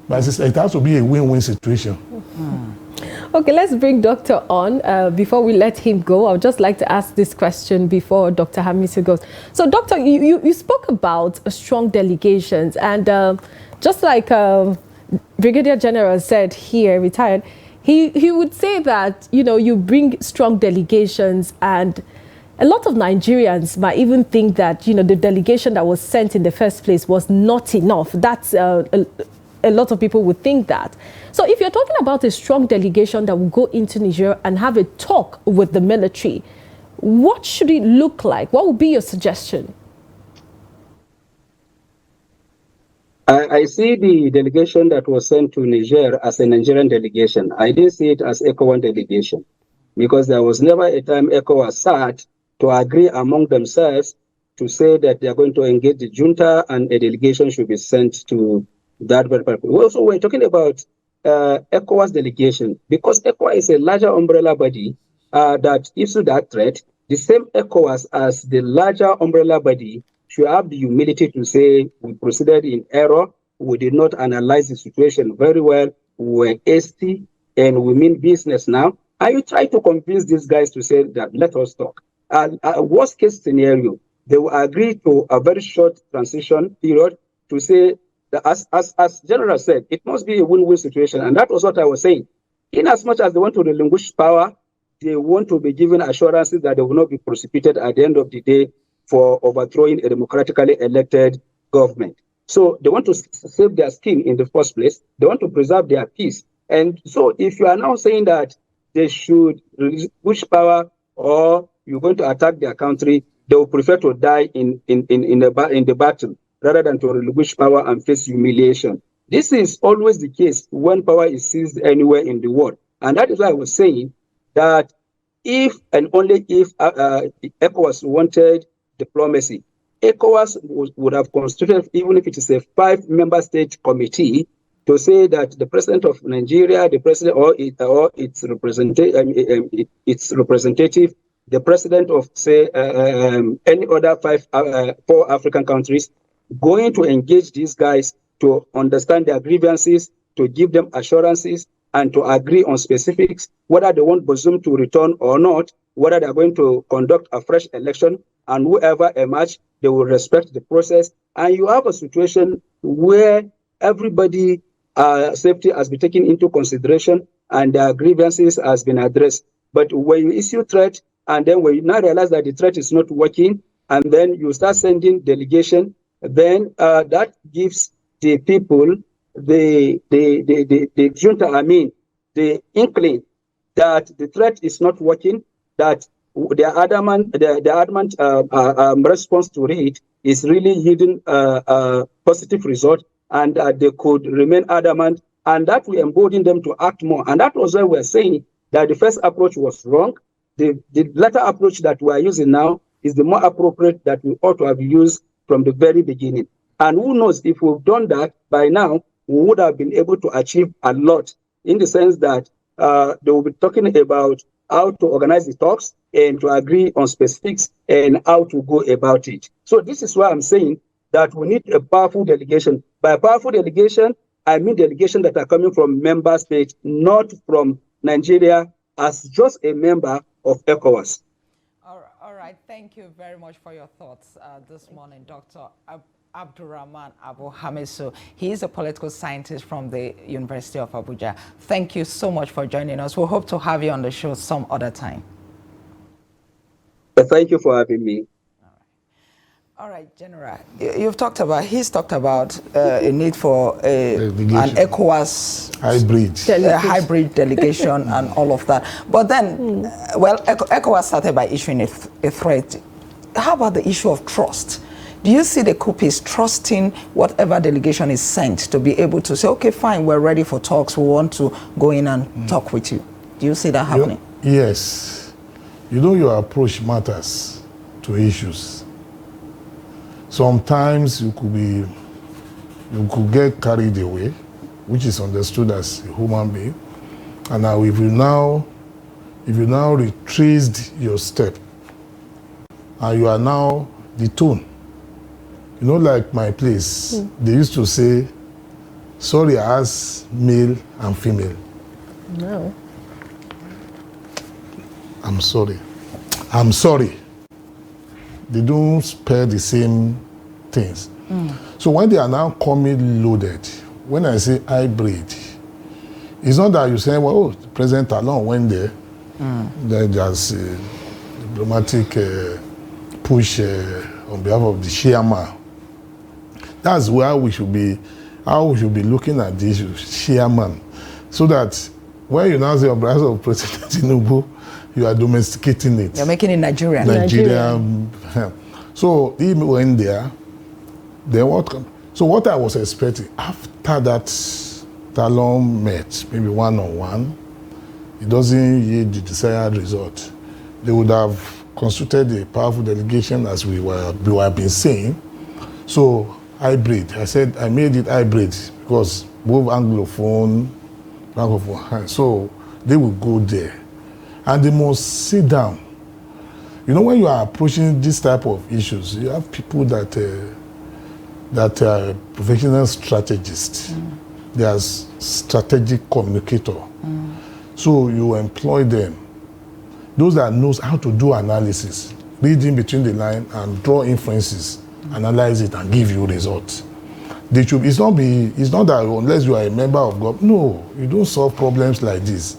it has to be a win-win situation. Okay, let's bring Doctor on. Before we let him go, I would just like to ask this question before Dr. Hamisu goes. So, Doctor, you spoke about strong delegations, and just like Brigadier General said here, retired, he would say that, you know, you bring strong delegations, and a lot of Nigerians might even think that, you know, the delegation that was sent in the first place was not enough. That's a lot of people would think that. So if you're talking about a strong delegation that will go into Niger and have a talk with the military, what should it look like? What would be your suggestion? I see the delegation that was sent to Niger as a Nigerian delegation. I didn't see it as ECOWAS delegation, because there was never a time ECOWAS sat to agree among themselves to say that they are going to engage the junta and a delegation should be sent to that very purpose. Also, we're talking about ECOWAS delegation, because ECOWAS is a larger umbrella body that issued that threat. The same ECOWAS as the larger umbrella body should have the humility to say, we proceeded in error, we did not analyze the situation very well, we were hasty, and we mean business now. And you try to convince these guys to say that, let us talk. Worst case scenario, they will agree to a very short transition period to say, as General said, it must be a win-win situation. And that was what I was saying. In as much as they want to relinquish power, they want to be given assurances that they will not be prosecuted at the end of the day for overthrowing a democratically elected government. So they want to save their skin in the first place. They want to preserve their peace. And so if you are now saying that they should relinquish power or you're going to attack their country, they will prefer to die in the battle rather than to relinquish power and face humiliation. This is always the case when power is seized anywhere in the world. And that is why I was saying that if and only if ECOWAS wanted diplomacy, ECOWAS would have constituted, even if it is a 5-member state committee, to say that the president of Nigeria, the president or its representative, the president of, say, any other 4 African countries, going to engage these guys to understand their grievances, to give them assurances, and to agree on specifics, whether they want Bazoum to return or not, whether they're going to conduct a fresh election, and whoever emerge, they will respect the process. And you have a situation where everybody safety has been taken into consideration and their grievances has been addressed. But when you issue threat, and then when you now realize that the threat is not working, and then you start sending delegation, then that gives the people the junta, the inkling that the threat is not working, that the adamant response to it is really yielding a positive result, and they could remain adamant, and that will embolden them to act more. And that was why we're saying that the first approach was wrong. The latter approach that we are using now is the more appropriate that we ought to have used from the very beginning. And who knows, if we've done that by now, we would have been able to achieve a lot, in the sense that they will be talking about how to organize the talks and to agree on specifics and how to go about it. So this is why I'm saying that we need a powerful delegation. By powerful delegation, I mean delegation that are coming from member states, not from Nigeria as just a member of ECOWAS. All right. Thank you very much for your thoughts this morning, Dr. Abdurrahman Abu Hamisu. He is a political scientist from the University of Abuja. Thank you so much for joining us. We hope to have you on the show some other time. Thank you for having me. All right, General, he's talked about a need for an ECOWAS hybrid delegation and all of that. But then, well, ECOWAS started by issuing a threat. How about the issue of trust? Do you see the coupists trusting whatever delegation is sent to be able to say, okay, fine, we're ready for talks, we want to go in and talk with you? Do you see that happening? Yes. You know, your approach matters to issues. Sometimes you could get carried away, which is understood as a human being. And now if you now retraced your step, and you are now the tone. You know, like my place, they used to say, sorry, as male and female. No. I'm sorry. I'm sorry. They don't spell the same things. So when they are now coming loaded, when I say hybrid, it's not that you say, well, oh, the President alone went there. There's a diplomatic push on behalf of the chairman. That's where we should be, how we should be looking at this chairman. So that when you now say on behalf of President Tinubu, you are domesticating it. You're making it Nigerian. Nigerian. So he went there. Then what? So what I was expecting after that Talon met, maybe one-on-one, it doesn't yield the desired result. They would have constituted a powerful delegation, as we have been saying. So hybrid. I said I made it hybrid because both Anglophone, Francophone. So they will go there. And they must sit down. You know, when you are approaching this type of issues, you have people that are professional strategists. They are strategic communicator. So you employ them. Those that knows how to do analysis, read in between the line and draw inferences, analyze it and give you results. They should. It's not that unless you are a member of God. No, you don't solve problems like this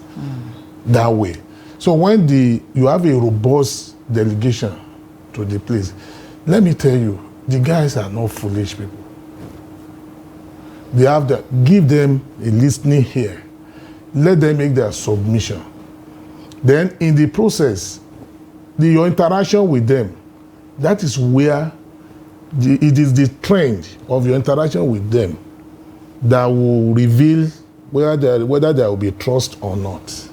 that way. So when you have a robust delegation to the place, let me tell you, the guys are not foolish people. They have to give them a listening ear. Let them make their submission. Then in the process, your interaction with them, that is where it is the trend of your interaction with them that will reveal whether there will be trust or not.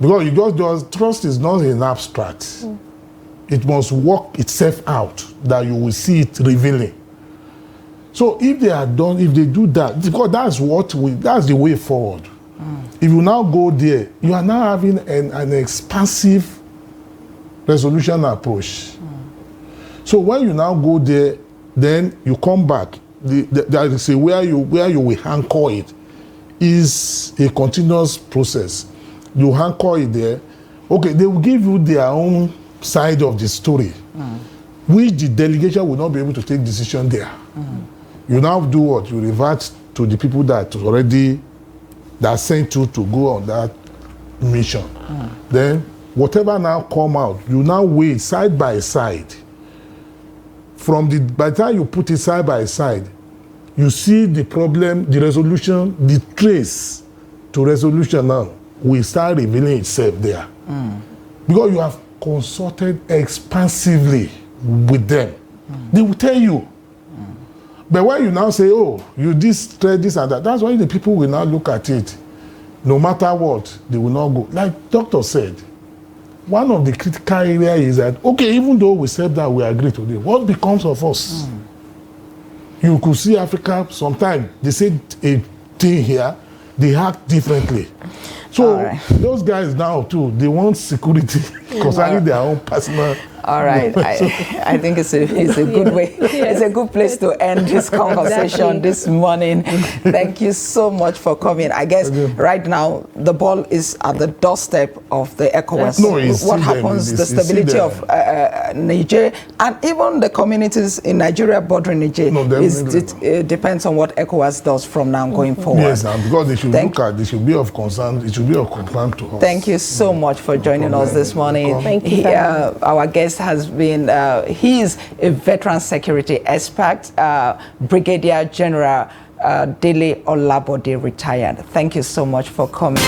Because trust is not an abstract. It must work itself out, that you will see it revealing. So if they do that, because that's the way forward. If you now go there, you are now having an expansive resolution approach. So when you now go there, then you come back. There is a where you will anchor it is a continuous process. You anchor it there. Okay, they will give you their own side of the story, which the delegation will not be able to take decision there. You now do what? You revert to the people that sent you to go on that mission. Then whatever now come out, you now weigh side by side. By the time you put it side by side, you see the problem, the resolution, the trace to resolution now will start revealing itself there. Because you have consulted expansively with them. They will tell you. But when you now say, oh, you this and that, that's why the people will now look at it. No matter what, they will not go. Like Doctor said, one of the critical areas is that, okay, even though we said that we agree today, what becomes of us? You could see Africa, sometimes they say a thing here, they act differently. So those guys now too, they want security concerning their own personal. All right, I think it's a good way. It's a good place to end this conversation this morning. Thank you so much for coming. I guess right now the ball is at the doorstep of the ECOWAS. No, what happens, the stability of Niger and even the communities in Nigeria bordering Niger, it depends on what ECOWAS does from now going forward. Yes, now because they should they should be of concern. It should be of concern to us. Thank you so much for joining us this morning. Thank you. Our guest has been, he's a veteran security expert, Brigadier General Dele Olabode, retired. Thank you so much for coming.